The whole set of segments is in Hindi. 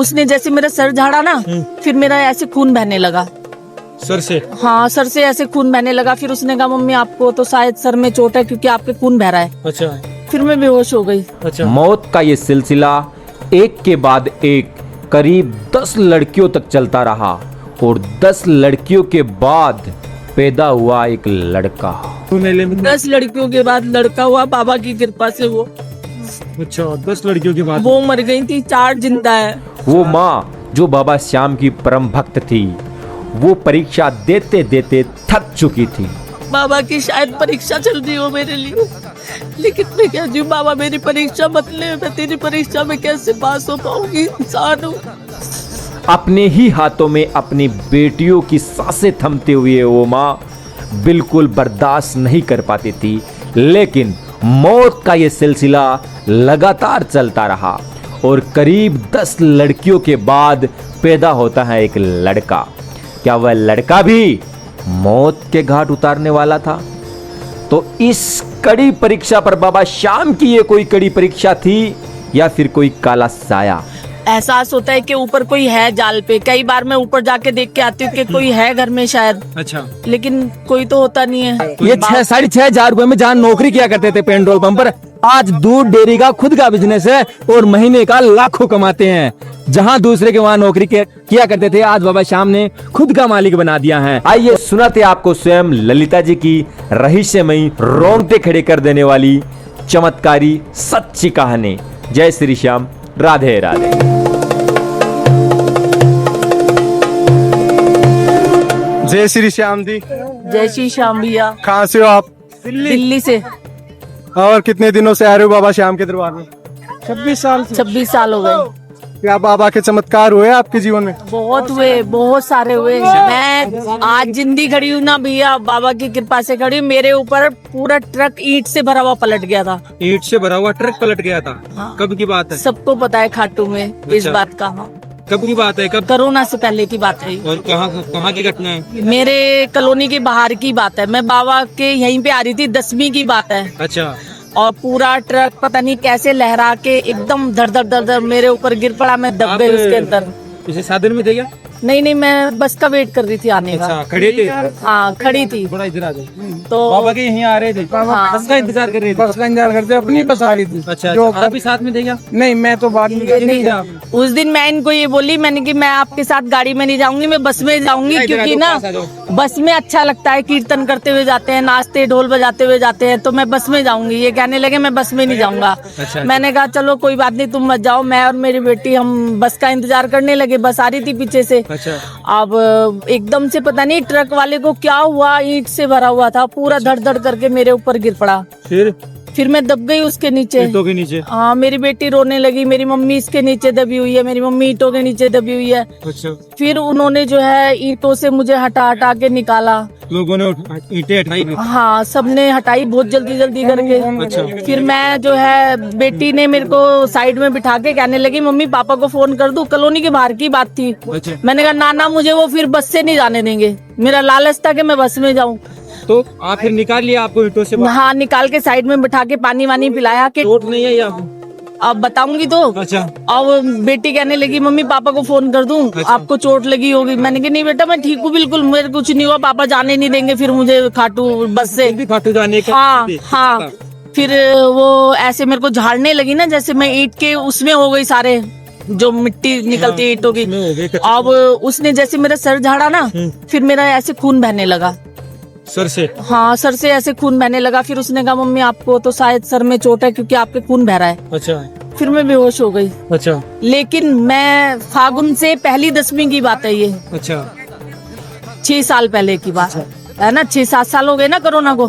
उसने जैसे मेरा सर झाड़ा ना, फिर मेरा ऐसे खून बहने लगा सर से। हाँ, सर से ऐसे खून बहने लगा। फिर उसने कहा मम्मी आपको तो शायद सर में चोट है क्योंकि आपके खून बह रहा है। अच्छा। फिर मैं बेहोश हो गई। अच्छा। मौत का ये सिलसिला एक के बाद एक करीब 10 लड़कियों तक चलता रहा और 10 लड़कियों के बाद पैदा हुआ एक लड़का। 10 लड़कियों के बाद लड़का हुआ बाबा की कृपा से। वो अच्छा, 10 लड़कियों के बाद वो मर गई थी, 4 जिंदा है। वो माँ जो बाबा श्याम की परम भक्त थी, वो परीक्षा देते देते थक चुकी थी। बाबा की शायद परीक्षा चल रही हो मेरे लिए, लेकिन मैं क्या जी बाबा मेरी परीक्षा मत ले, मैं तेरी परीक्षा में कैसे पास हो पाऊंगी, इंसान हूँ। अपने ही हाथों में अपनी बेटियों की सांसें थमते हुए वो माँ बिल्कुल बर्दाश्त नहीं कर पाती थी। लेकिन मौत का ये सिलसिला लगातार चलता रहा और करीब 10 लड़कियों के बाद पैदा होता है एक लड़का। क्या वह लड़का भी मौत के घाट उतारने वाला था? तो इस कड़ी परीक्षा पर बाबा श्याम की ये कोई कड़ी परीक्षा थी या फिर कोई काला साया? एहसास होता है कि ऊपर कोई है जाल पे। कई बार मैं ऊपर जाके देख के आती हूँ कि कोई है घर में शायद, अच्छा, लेकिन कोई तो होता नहीं है। ये 6,500 रुपए में जहाँ नौकरी किया करते थे पेट्रोल पंप पर, आज दूध डेयरी का खुद का बिजनेस है और महीने का लाखों कमाते हैं। जहाँ दूसरे के वहाँ नौकरी किया करते थे, आज बाबा श्याम ने खुद का मालिक बना दिया है। आइए सुनाते आपको स्वयं ललिता जी की रहस्यमयी, रोंगटे खड़े कर देने वाली चमत्कारी सच्ची कहानी। जय श्री श्याम, राधे राधे। जय श्री श्याम जी। जय श्री श्याम भैया। कहाँ से हो आप? दिल्ली से। और कितने दिनों से आ रहे हो बाबा श्याम के दरबार में? 26 साल हो गए। क्या बाबा के चमत्कार हुए आपके जीवन में? बहुत हुए, बहुत सारे हुए। मैं आज जिंदी खड़ी हूँ ना भैया, बाबा की कृपा से खड़ी हूँ। मेरे ऊपर पूरा ट्रक ईंट से भरा हुआ पलट गया था। ईंट से भरा हुआ ट्रक पलट गया था? हाँ। कब की बात है? सबको पता है खाटू में इस अच्छा। बात का। हाँ। कब की बात है? कब? कोरोना से पहले की बात है। और कहाँ की घटना है? मेरे कॉलोनी के बाहर की बात है। मैं बाबा के यहीं पे आ रही थी, 10वीं की बात है। अच्छा। और पूरा ट्रक पता नहीं कैसे लहरा के एकदम धड़ धड़ धड़ धड़ मेरे ऊपर गिर पड़ा। मैं दब गई उसके अंदर। इसे साधन में थे क्या? नहीं, मैं बस का वेट कर रही थी आने का। अच्छा, खड़े थे? हाँ, खड़ी थी। बड़ा इधर आ जाओ। तो बाबा के यहीं आ रहे थे? हाँ। बस का इंतजार कर रहे थे? बस का इंतजार करते अपनी बस आ रही थी। अच्छा, जो आप भी साथ में थे क्या? नहीं, मैं तो बाद में नहीं, उस दिन मैं इनको ये बोली मैंने कि मैं आपके साथ गाड़ी में नहीं जाऊंगी, मैं बस में जाऊंगी, क्योंकि ना बस में अच्छा लगता है, कीर्तन करते हुए जाते हैं, नाचते ढोल बजाते हुए जाते हैं, तो मैं बस में जाऊंगी। ये कहने लगे मैं बस में नहीं जाऊंगा। अच्छा। मैंने कहा चलो कोई बात नहीं, तुम मत जाओ। मैं और मेरी बेटी हम बस का इंतजार करने लगे। बस आ रही थी पीछे से। अच्छा। अब एकदम से पता नहीं ट्रक वाले को क्या हुआ, ईंट से भरा हुआ था, पूरा धड़ धड़ करके मेरे ऊपर गिर पड़ा। फिर मैं दब गई उसके नीचे। ईंटों के नीचे? हाँ, मेरी बेटी रोने लगी, मेरी मम्मी इसके नीचे दबी हुई है, मेरी मम्मी ईंटों के नीचे दबी हुई है। अच्छा। फिर उन्होंने जो है ईंटों से मुझे हटा हटा के निकाला। लोगों ने ईंटें हटाई? हाँ, सबने हटाई बहुत जल्दी जल्दी करके। अच्छा। फिर मैं जो है बेटी ने मेरे को साइड में बिठा के कहने लगी मम्मी पापा को फोन कर दूं। कॉलोनी के बाहर की बात थी। अच्छा। मैंने कहा नाना मुझे वो फिर बस से नहीं जाने देंगे, मेरा लालच था कि मैं बस में जाऊं। तो आप फिर निकाल लिया आपको ईंटों से? हाँ, निकाल के साइड में बिठा के पानी वानी पिलाया कि चोट नहीं है या? अब बताऊंगी तो। अच्छा। अब बेटी कहने लगी मम्मी पापा को फोन कर दूं, अच्छा। आपको चोट लगी होगी। मैंने कहा नहीं बेटा मैं ठीक हूँ बिल्कुल, मेरे कुछ नहीं हुआ, पापा जाने नहीं देंगे फिर मुझे खाटू बस से। भी खाटू जाने का? हाँ। फिर वो ऐसे मेरे को झाड़ने लगी ना, जैसे मैं ईंट के उसमें हो गई, सारे जो मिट्टी निकलती है ईंटों की। अब उसने जैसे मेरा सर झाड़ा ना, फिर मेरा ऐसे खून बहने लगा सर से? हाँ, सर से ऐसे खून बहने लगा। फिर उसने कहा मम्मी आपको तो शायद सर में चोट है क्योंकि आपके खून बह रहा है। अच्छा। फिर मैं बेहोश हो गई। अच्छा। लेकिन मैं फागुन से पहली 10वीं की बात है ये। अच्छा। 6 साल पहले की बात है ना, 6-7 साल हो गए ना कोरोना को।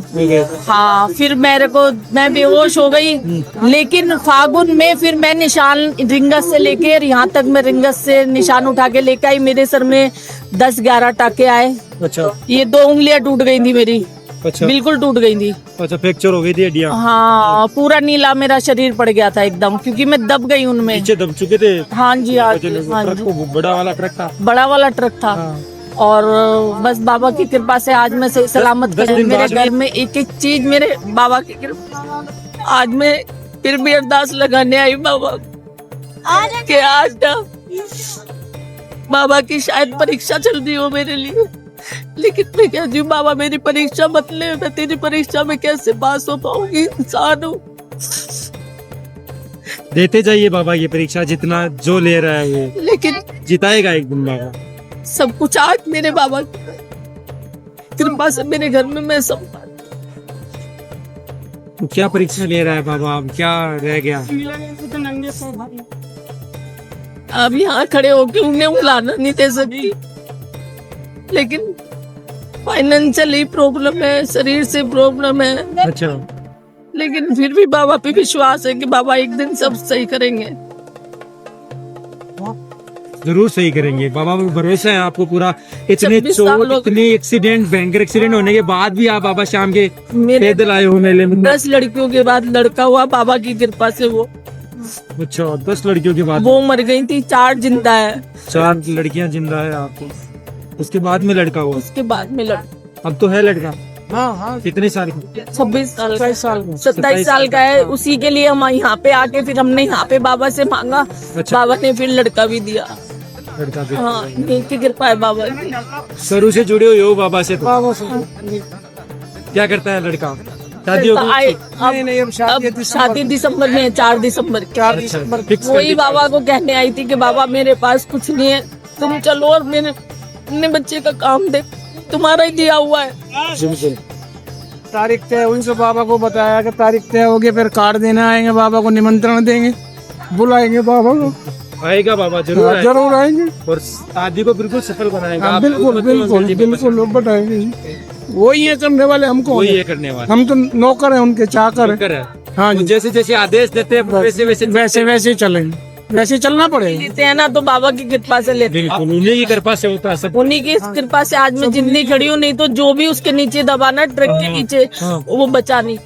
हाँ, फिर मैं बेहोश हो गई। लेकिन फागुन में फिर मैं निशान रिंगस से लेके यहाँ तक, मैं रिंगस से निशान उठा के लेके आई। मेरे सर में 10-11 टाके आए। अच्छा। ये 2 उंगलियां टूट गई थी मेरी। अच्छा। बिल्कुल टूट गई थी। अच्छा, फ्रैक्चर हो गई थी हड्डियां? हाँ, पूरा नीला मेरा शरीर पड़ गया था एकदम, क्योंकि मैं दब गई उनमें। नीचे दब चुके थे? हाँ जी, हाँ जी, हाँ ट्रक जी। को बड़ा वाला ट्रक था? बड़ा वाला ट्रक था। और बस बाबा की कृपा से आज मैं सही सलामत मेरे घर में एक एक चीज मेरे बाबा की कृपा। आज मैं फिर भी अरदास लगाने आई बाबा कि आज ना बाबा की शायद परीक्षा चल रही हो मेरे लिए, लेकिन मैं कह रही हूँ बाबा मेरी परीक्षा मत ले, मैं तेरी परीक्षा में कैसे पास हो पाऊंगी, इंसान हूँ। देते जाइए बाबा ये परीक्षा, जितना जो ले रहा है वो लेकिन जिताएगा एक दिन बाबा। सब कुछ आज मेरे बाबा की कृपा से मेरे घर में मैं सब तो क्या परीक्षा ले रहा है बाबा, अब क्या रह गया? अब यहाँ खड़े होके उन्हें बुलाना नहीं दे सकती, लेकिन फाइनेंशियली प्रॉब्लम है, शरीर से प्रॉब्लम है, अच्छा, लेकिन फिर भी बाबा पे विश्वास है कि बाबा एक दिन सब सही करेंगे। जरूर सही करेंगे बाबा, में भरोसा है आपको पूरा। इतने 26 साल चोट, हो इतने एक्सीडेंट, भयंकर एक्सीडेंट होने के बाद भी आप बाबा शाम के मेरे पैदल आए हो मेले में। 10 लड़कियों के बाद लड़का हुआ बाबा की कृपा से। वो अच्छा, 10 लड़कियों के बाद वो मर गई थी, 4 जिंदा है, 4 लड़कियां जिंदा है आपको, उसके बाद में लड़का हुआ। उसके बाद में लड़का अब तो है लड़का। हाँ कितने साल का? 26 साल का, 27 27 साल का है। उसी के लिए हम यहाँ पे आके फिर हमने यहाँ पे बाबा से मांगा, अच्छा। बाबा ने फिर लड़का भी दिया। लड़का भी। हाँ, इनकी कृपा है बाबा की। शुरू से जुड़े हुए हो बाबा से तो। क्या करता है लड़का? शादी हो गई? अब शादी दिसंबर में है, 4 दिसंबर की। अच्छा, फिक्स कर वही दिया। बाबा को कहने आई थी कि बाबा मेरे पास कुछ नहीं है, तुम चलो और मेरे अपने बच्चे का काम दे, तुम्हारा ही दिया हुआ है। बिल्कुल। तारीख तय हुई, सब बाबा को बताया कि तारीख तय होगी, फिर कार्ड देना आएंगे, बाबा को निमंत्रण देंगे, बुलाएंगे बाबा को। आएगा बाबा, जरूर आएगा। जरूर आएंगे। और शादी को बिल्कुल सफल बनाएगा। हाँ, आप बिल्कुल बिल्कुल बिल्कुल लोग बताएंगे। वही है करने वाले, हमको वही ये करने वाला। हम तो नौकर हैं उनके, चाकर हैं। कर है। हाँ वो जी, जैसे जैसे आदेश देते हैं वैसे वैसे वैसे वैसे ही चलेंगे, वैसे ही चलना पड़ेगा। लेते हैं ना तो बाबा की कृपा से लेते हैं। बिल्कुल उन्हीं की कृपा से होता है सब। उन्हीं की कृपा से आज मैं जिंदगी खड़ी हूँ, नहीं तो जो भी उसके नीचे दबाना ट्रक के नीचे, हाँ। वो बचा नहीं।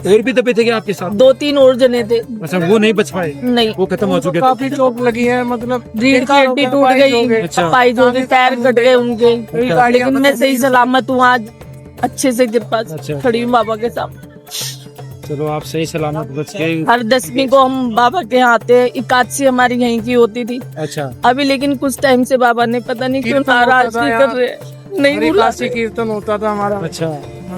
और भी दबे थे क्या आपके साथ? 2-3 और जने थे, अच्छा, वो नहीं बच पाए, नहीं। वो खत्म हो चुके थे। काफी चोट लगी है, मतलब रीढ़ की हड्डी टूट गई, अच्छा। पाई जो गई, पैर कट गए उनके, लेकिन मैं सही सलामत हूँ आज, अच्छे से कृपा से अच्छा। खड़ी हूँ बाबा के सामने। चलो आप सही सलामत बच गए। हर 10वीं को हम बाबा के यहाँ आते, एकादशी हमारी यहीं की होती थी। अच्छा, अभी लेकिन कुछ टाइम से बाबा ने पता नहीं क्यों कीर्तन नाराज होता था कर रहे हैं। नहीं हरी बुला काशी कीर्तन होता था हमारा। अच्छा,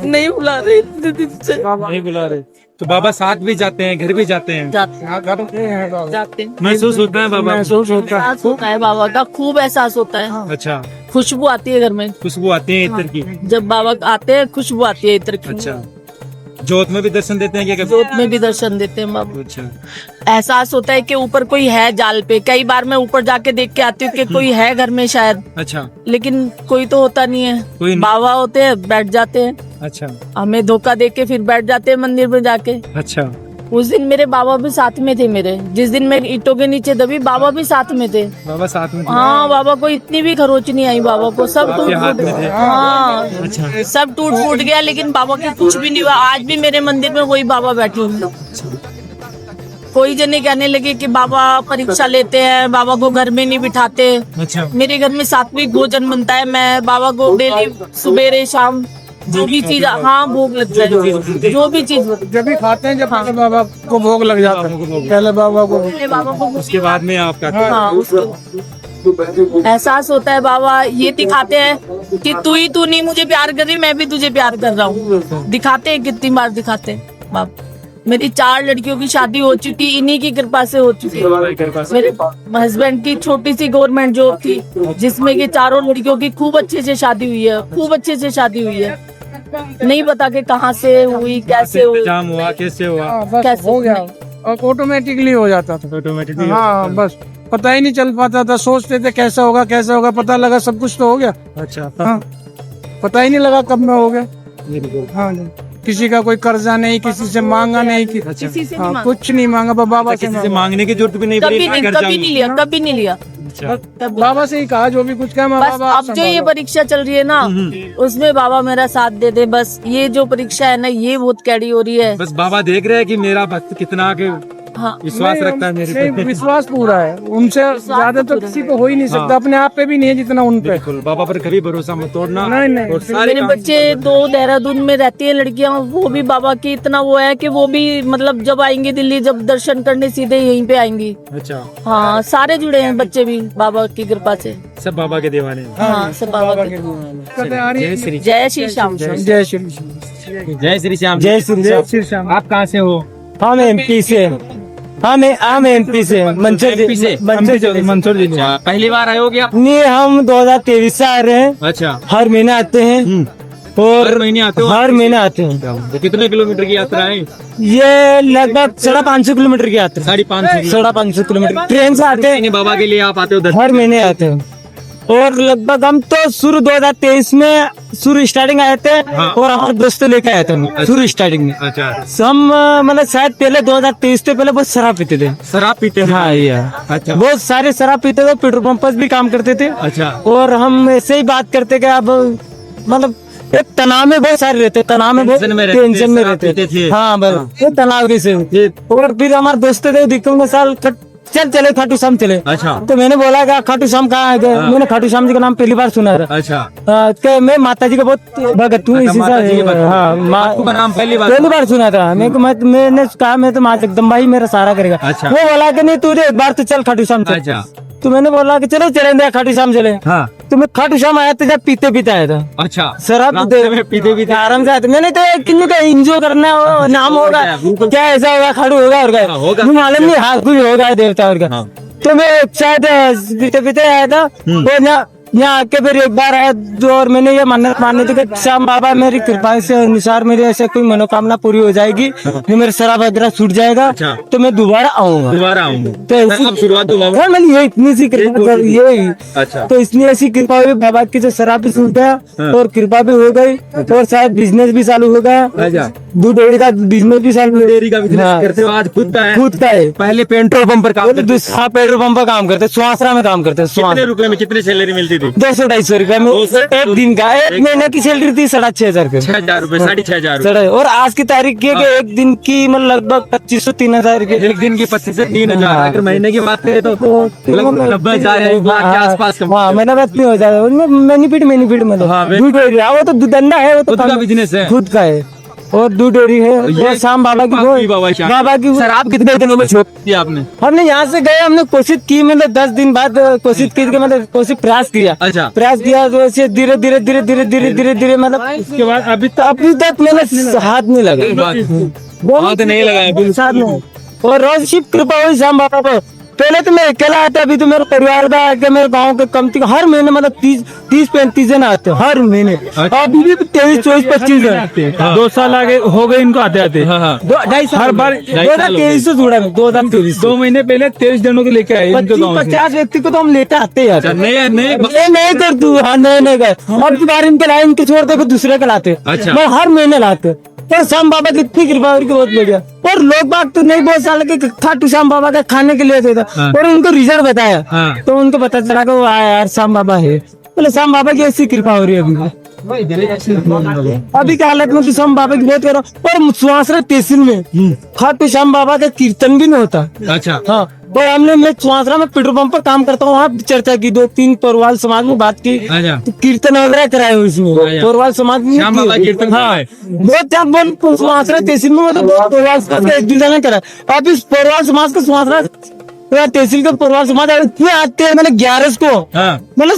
नहीं बुला रहे इतने दिन से। नहीं बुला रहे तो बाबा साथ भी जाते हैं, घर भी जाते हैं। जाते यहाँ घर पे हैं बाबा। जाते हैं। महसूस होता है बाबा? महसूस होता है। एहसास होता है बाबा का, खूब एहसास होता है। अच्छा, खुशबू आती है घर में, खुशबू आती है इत्र की। जब बाबा आते हैं खुशबू आती है इत्र की। अच्छा, जोत में भी दर्शन देते हैं क्या कभी? जोत में भी दर्शन देते हैं बाबा। अच्छा, एहसास होता है कि ऊपर कोई है जाल पे। कई बार मैं ऊपर जाके देख के आती हूँ कि कोई है घर में शायद, अच्छा, लेकिन कोई तो होता नहीं है। कोई नहीं। बाबा होते हैं, बैठ जाते हैं, अच्छा, हमें धोखा दे के फिर बैठ जाते हैं मंदिर में जाके। अच्छा। उस दिन मेरे बाबा भी साथ में थे मेरे, जिस दिन मैं ईंटों के नीचे दबी बाबा भी साथ में थे। बाबा साथ में थे? हाँ, बाबा को इतनी भी खरोच नहीं आई, बाबा को सब आपके टूट हाथ फूट में थे? हाँ, अच्छा, सब टूट फूट गया, लेकिन बाबा के कुछ भी नहीं हुआ। आज भी मेरे मंदिर में वही बाबा बैठे हुए हैं। कोई जने कहने लगे कि बाबा परीक्षा लेते हैं, बाबा को घर में नहीं बिठाते। अच्छा, मेरे घर में सात्विक भोजन बनता है, मैं बाबा को डेली सुबेरे शाम जो भी चीज, हाँ, भोग लगता है, जो भी चीज जब भी खाते हैं, जब पहले बाबा को भोग लग जाता है, पहले बाबा को। मेरे बाबा को उसके बाद में आपका हाँ, उसको एहसास होता है। बाबा ये दिखाते हैं कि तू नहीं मुझे प्यार कर रही, मैं भी तुझे प्यार कर रहा हूँ। दिखाते हैं, कितनी बार दिखाते हैं बाबा। मेरी 4 लड़कियों की शादी हो चुकी, इन्हीं की कृपा से हो चुकी है। मेरे हस्बैंड की छोटी सी गवर्नमेंट जॉब थी, जिसमें कि 4 लड़कियों की खूब अच्छे से शादी हुई है, खूब अच्छे से शादी हुई है। नहीं पता कि कहाँ से हुई, कैसे हुई, इंतजाम हुआ, कैसे हुआ? हाँ, बस कैसे हो गया, और ऑटोमेटिकली हो जाता था। ऑटोमेटिकली। हाँ, बस पता ही नहीं चल पाता था, सोचते थे कैसा होगा, पता लगा सब कुछ तो हो गया। अच्छा, हाँ, पता ही नहीं लगा कब में हो गया। बिल्कुल। हाँ जी, किसी का कोई कर्जा नहीं, किसी से मांगा नहीं, अच्छा, किसी से नहीं हाँ, मांगा। कुछ नहीं मांगा, बाबा से किसी से मांगा। मांगने की जरूरत भी नहीं कभी पड़ी, नहीं, घर कभी जाऊंगी। नहीं लिया, कभी नहीं लिया। अच्छा, बाबा से ही कहा जो भी कुछ कहा, मैं बस बाबा अब जो ये परीक्षा चल रही है ना, उसमें बाबा मेरा साथ दे दे। बस ये जो परीक्षा है ना, ये बहुत कैडी हो रही है। बस बाबा देख रहे हैं कि मेरा भक्त कितना के हाँ विश्वास रखता है मेरे नहीं, पे। विश्वास पूरा है उनसे ज्यादा तो किसी पे हो ही नहीं सकता, अपने आप पे भी नहीं है जितना उन पे। बिल्कुल, बाबा पर कभी भरोसा मत तोड़ना। नहीं, नहीं। और सारे मेरे काम- बच्चे 2 देहरादून में रहती है लड़कियां, वो भी बाबा की इतना वो है कि वो भी मतलब जब आएंगी दिल्ली, जब दर्शन करने सीधे यहीं पे आएंगी। अच्छा, हाँ सारे जुड़े हैं बच्चे भी बाबा की कृपा से। सब बाबा के दीवाने हैं। हाँ सब बाबा के। कहते आ रही जय है, श्री जय श्री श्याम। जय श्री जय श्री श्याम। जय श्री जय राम। श्री श्याम। आप कहाँ से हो? हम एमपी से, हम एमपी से, मंसूर MP से? मंसूर जिले। अच्छा, पहली बार आए हो क्या? नहीं, हम 2023 से आ रहे हैं, अच्छा, हर महीने आते हैं और हर महीने आते हो? हर महीने आते हैं। तो कितने किलोमीटर की यात्रा है? ये लगभग 550 किलोमीटर की यात्रा, 550 550 किलोमीटर ट्रेन से आते हैं, बाबा के लिए आप आते हो दर्शन? हर महीने आते हैं। और लगभग हम तो शुरू 2023 में शुरू स्टार्टिंग आए थे हाँ। और हमारे दोस्त लेके आए थे हम शुरू स्टार्टिंग में। अच्छा, हम मतलब शायद पहले 2023 से पहले बहुत शराब पीते थे। शराब पीते हैं? हाँ ये अच्छा, बहुत सारे शराब पीते थे, पेट्रोल पंप पर भी काम करते थे। अच्छा, और हम ऐसे ही बात करते कि अब मतलब एक तनाव में बहुत सारे रहते, तनाव में बहुत टेंशन में रहते, टेंशन में शराब रहते पीते थे। हाँ बस ये तनाव की से। और फिर हमारे दोस्त थे दिक्कत साल चल चले खाटू श्याम चले। अच्छा, तो मैंने बोला कि खाटू श्याम कहाँ है? मैंने खाटू श्याम जी का नाम पहली बार सुना था। अच्छा। कि मैं माता जी का बहुत भगत हूँ, इसी माता जी के से भक्त। हाँ आपका नाम पहली बार? पहली बार सुना था। मैंने कहा मैं तो माँ जगदम्बा ही मेरा सहारा करेगा। अच्छा। वो बोला कि नहीं तू एक बार तो चल खाटू श्याम चल। अच्छा, तो मैंने बोला कि चलो चलेंगे खाटू श्याम चले। हाँ, तो मैं खाटू श्याम आया था जब पीते पीते आया था, अच्छा, शराब रास्ते में पीते पीते आराम से आते। मैंने तो किन्नू का एंजॉय करना है, वो नाम होगा बिल्कुल। क्या ऐसा होगा, खाटू होगा और क्या हाँ, होगा। मुझे मालूम नहीं, हाँ कुछ होगा देवता और क्या। हाँ। तो मैं शायद पीते पीते आया था और यहाँ आके फिर एक बार आया जो, और मैंने ये मन्नत मानी थी कि श्याम बाबा मेरी कृपा से अनुसार मेरी ऐसे कोई मनोकामना पूरी हो जाएगी, जो मेरा शराब वगैरह छूट जाएगा अच्छा। तो मैं दोबारा आऊंगा। दोबारा आऊंगे तो ऐसी- अब शुरुआत हुआ। हाँ, मैंने ये इतनी सी कृपा कर यही। अच्छा, तो इसलिए ऐसी कृपा हुई बाबा की, जो शराब भी छूट गया और कृपा भी हो गई और शायद बिजनेस भी चालू हो गया। अच्छा, दूध डेयरी का बिजनेस भी चालू हो डेयरी का बिजनेस हाँ। करते हो आज खुद का है? खुद का है। पहले पेट्रोल पंप पर काम करते थे। दूसरा पेट्रोल पंप पर काम करते, सुहासरा में काम करते, कितने रुपए में कितने सैलरी मिलती थी? 200-250 रुपए में 200 एक दिन का, एक महीने की सैलरी थी 6,500 रुपए। 6,000 रुपए, 6,500 रुपए। और आज की तारीख की है कि एक दिन की मतलब लगभग 2500-3,000 रुपए। एक दिन की 25 से 3,000। हाँ। अगर महीने की बात करें तो लगभग 90,000 या 1 लाख के आसपास कमाते हाँ हो। मैंने बात नहीं हो जाता उनमें मैनिफिट मतलब हाँ, दूध डेयरी है, वो तो धंधा है, वो तो खुद का काम- बिजनेस है। खुद का है और दूध डेयरी है। और शाम बाबा की वो- बाबा श्याम। बाबा की वो- शराब कितने दिनों में छोड़ दी आपने? हमने यहाँ से गए, हमने कोशिश की, मतलब 10 दिन बाद कोशिश की, मतलब कोशिश प्रयास किया। अच्छा। प्रयास किया तो ऐसे धीरे धीरे धीरे धीरे धीरे धीरे धीरे मतलब उसके बाद अभी तक मैंने हाथ नहीं लगा, हाथ नहीं लगाया, बिल्कुल। साथ में। और रोज शिव कृपा हुई शाम बाबा को। पहले तो मैं अकेला आता, अभी तो मेरे परिवार का आके मेरे गांव के कम हर महीने मतलब 30-35 जन आते हैं हर महीने। अभी भी 23-24-25 जन 2 साल आगे हो गए इनको आते आते। हाँ, हाँ। 2-2.5 साल हर बार 2023 से जुड़ा मैं 2023 2 महीने पहले 23 जनों को लेके आए इनके गाँव से। 25-50 व्यक्ति को तो हम लेते आते हैं यार। नहीं नहीं ये नहीं कर तू, हाँ नहीं कर। अब की बार इनके लाए, इनके छोड़ दे, दूसरे के लाते। अच्छा। मैं हर महीने लाते। और श्याम बाबा की इतनी कृपा उनकी बहुत बढ़िया। और लोग बाग तो नहीं बहुत साल के खाटू श्याम बाबा का खाने के लिए थे हाँ। और उनको रिजल्ट बताया हाँ। तो उनको पता चला कि वो आया यार श्याम बाबा है। बोले श्याम बाबा की ऐसी कृपा हो रही है अभी के हालत में तो श्याम बाबा की बहुत करो। और सुहासरा तहसील में खाटू श्याम बाबा का कीर्तन भी नहीं होता। अच्छा, हाँ और मैं सुहासरा में पेट्रोल पंप पर काम करता हूँ, वहाँ चर्चा की 2-3 पोरवाल समाज में बात की, अच्छा। तो कीर्तन वगैरह कराए उसमें पोरवाल समाज में। श्याम बाबा कीर्तन कराए। बहुत क्या बोल सुहासरा तहसील में मतलब पोरवाल समाज का 1-2 जने करा। अब इस पोरवाल समाज का सुहासरा तहसील का पोरवाल समाज इतने आते हैं, मतलब 11 को हाँ, मतलब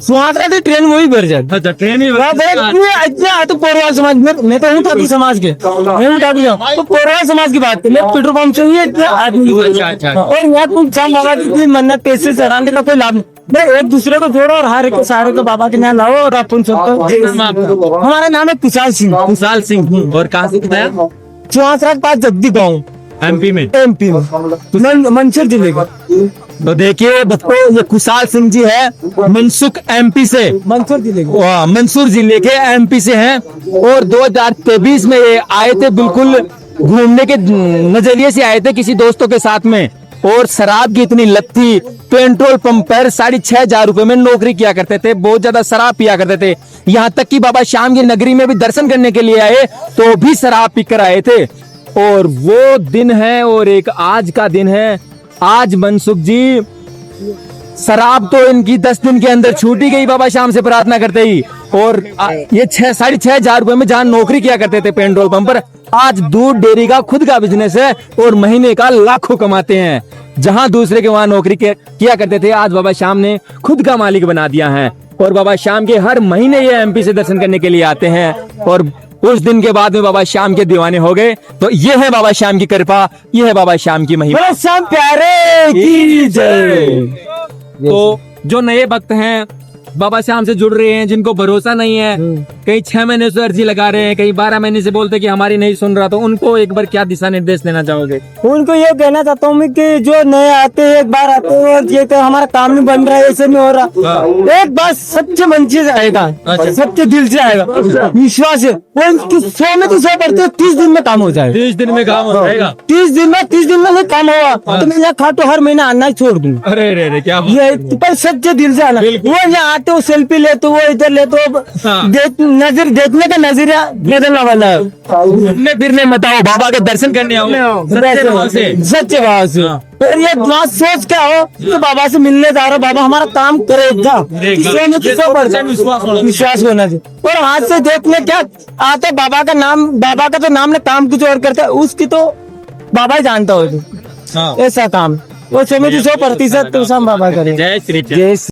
सुहासरा से ट्रेन वही भर जाए। अच्छा, ट्रेन ही इतना तो पोरवाल समाज मैं तो हूँ ठाकुर समाज के, मैं हूँ ठाकुर समाज। तो पोरवाल समाज की बात मैं पेट्रोल पंप से ही इतना आदमी। अच्छा, अच्छा। और यहाँ तुम श्याम बाबा की कोई मन्नत पैसे चढ़ाने का कोई लाभ नहीं, एक दूसरे को जोड़ो और हर एक को सारे को बाबा के यहाँ लाओ और अपन सबको। हमारा नाम है कुशाल सिंह, कुशाल सिंह। और कहाँ से बताया? सुहासरा के पास जगदी गाँव, MP में। MP में, मंसूर जिले का। तो देखिए बच्चों, ये कुशाल सिंह जी है मनसुख MP से, मंसूर जिले का। वाह, मंसूर जिले के MP से हैं और 2023 में ये आए थे, बिल्कुल घूमने के नजरिए से आए थे किसी दोस्तों के साथ में। और शराब की इतनी लत थी, पेट्रोल पंप पर 6,500 रुपए में नौकरी किया करते थे, बहुत ज्यादा शराब पिया करते थे। यहाँ तक कि बाबा श्याम की नगरी में भी दर्शन करने के लिए आए तो भी शराब पीकर आए थे। और वो दिन है और एक आज का दिन है। आज मनसुख जी शराब तो इनकी 10 दिन के अंदर छूटी गई बाबा शाम से प्रार्थना करते ही। और ये 6,500 रुपए में जहाँ नौकरी किया करते थे पेट्रोल पंप पर, आज दूध डेयरी का खुद का बिजनेस है और महीने का लाखों कमाते हैं। जहां दूसरे के वहां नौकरी किया करते थे, आज बाबा श्याम ने खुद का मालिक बना दिया है। और बाबा श्याम के हर महीने ये एमपी से दर्शन करने के लिए आते हैं और उस दिन के बाद में बाबा श्याम के दीवाने हो गए। तो ये है बाबा श्याम की कृपा, ये है बाबा श्याम की महिमा। बोलो श्याम प्यारे की जय। तो जो नए भक्त हैं बाबा श्याम से जुड़ रहे हैं, जिनको भरोसा नहीं है, कई 6 महीने से अर्जी लगा रहे हैं, कई 12 महीने से बोलते कि हमारी नहीं सुन रहा, तो उनको एक बार क्या दिशा निर्देश देना चाहोगे? उनको ये कहना चाहता हूँ मैं कि जो नए आते हैं, एक बार आते हैं, ये तो हमारा काम नहीं बन रहा है, ऐसे नहीं हो रहा, एक बार सच्चे मन से आएगा, सच्चे दिल से आएगा, विश्वास है, 100 में तो 100% 30 दिन में काम हो जाएगा। 30 दिन में काम हो जाएगा। 30 दिन में नहीं काम होगा तो मैं यहाँ खाटो हर महीना आना ही छोड़ दूंगा। अरे रे रे क्या ये पर सच्चे दिल से आना। वो यहाँ आते हो सेल्फी ले तो वो इधर ले तो नजर देखने का नजरिया बदलने वाला है। घूमने फिरने मत आओ, बाबा के दर्शन करने आओ सच्चे भाव से। सच्चे भाव से। फिर ये बात सोच के आओ तो बाबा से मिलने जा रहा हो, बाबा हमारा काम करेगा, विश्वास होना चाहिए। और हाथ से देखने क्या आते, बाबा का तो नाम ने काम कुछ और करता है, उसकी तो बाबा ही जानता हो। ऐसा काम वो 100% तो सब बाबा करें। जय श्री जय